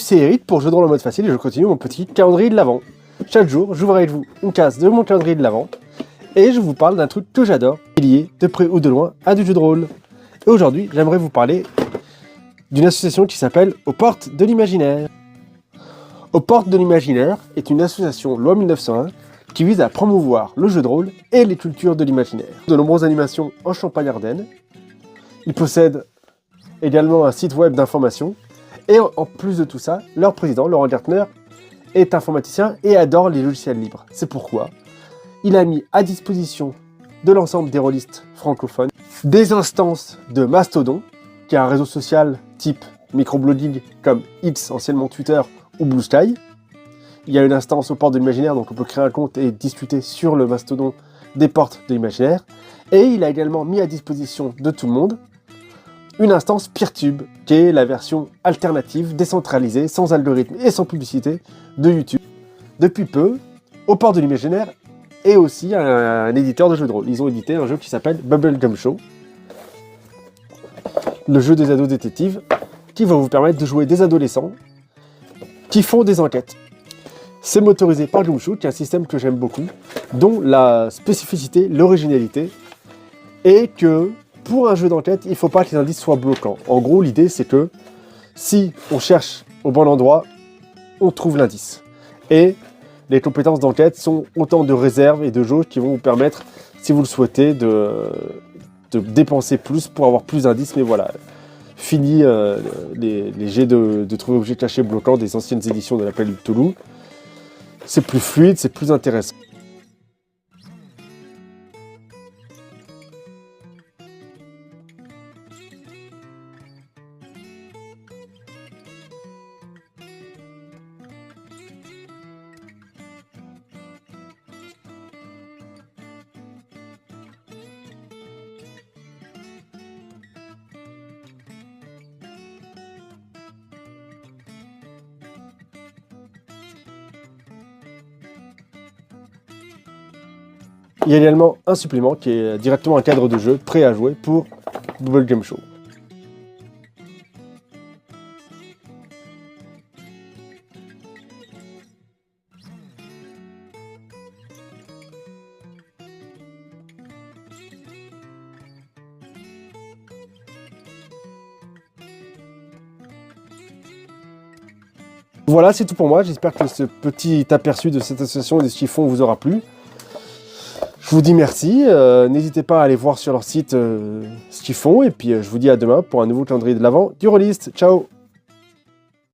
c'est Eric pour Jeux de rôle en mode facile et je continue mon petit calendrier de l'Avent. Chaque jour, j'ouvre avec vous une case de mon calendrier de l'Avent et je vous parle d'un truc que j'adore, lié de près ou de loin à du jeu de rôle. Et aujourd'hui, j'aimerais vous parler d'une association qui s'appelle Aux Portes de l'Imaginaire. Aux Portes de l'Imaginaire est une association loi 1901 qui vise à promouvoir le jeu de rôle et les cultures de l'imaginaire. De nombreuses animations en Champagne-Ardenne. Ils possèdent également un site web d'information. Et en plus de tout ça, leur président, Laurent Gertner, est informaticien et adore les logiciels libres. C'est pourquoi il a mis à disposition de l'ensemble des rôlistes francophones des instances de Mastodon, qui est un réseau social type microblogging comme X, anciennement Twitter, ou Blue Sky. Il y a une instance aux Portes de l'Imaginaire, donc on peut créer un compte et discuter sur le Mastodon des Portes de l'Imaginaire. Et il a également mis à disposition de tout le monde une instance Peertube, qui est la version alternative, décentralisée, sans algorithme et sans publicité de YouTube. Depuis peu, Aux Portes de l'Imaginaire est aussi un éditeur de jeux de rôle. Ils ont édité un jeu qui s'appelle Bubblegum Show, le jeu des ados détectives, qui va vous permettre de jouer des adolescents qui font des enquêtes. C'est motorisé par Gumshoe, qui est un système que j'aime beaucoup, dont la spécificité, l'originalité, est que pour un jeu d'enquête, il ne faut pas que les indices soient bloquants. En gros, l'idée, c'est que si on cherche au bon endroit, on trouve l'indice. Et les compétences d'enquête sont autant de réserves et de jauges qui vont vous permettre, si vous le souhaitez, de dépenser plus pour avoir plus d'indices. Mais voilà, fini les jets de trouver objets cachés bloquants des anciennes éditions de l'Appel de Cthulhu. C'est plus fluide, c'est plus intéressant. Il y a également un supplément qui est directement un cadre de jeu prêt à jouer pour Bubblegum Show. Voilà, c'est tout pour moi. J'espère que ce petit aperçu de cette association et de ce qu'ils font vous aura plu. Je vous dis merci, n'hésitez pas à aller voir sur leur site ce qu'ils font, et puis je vous dis à demain pour un nouveau calendrier de l'Avent du Rôliste. Ciao!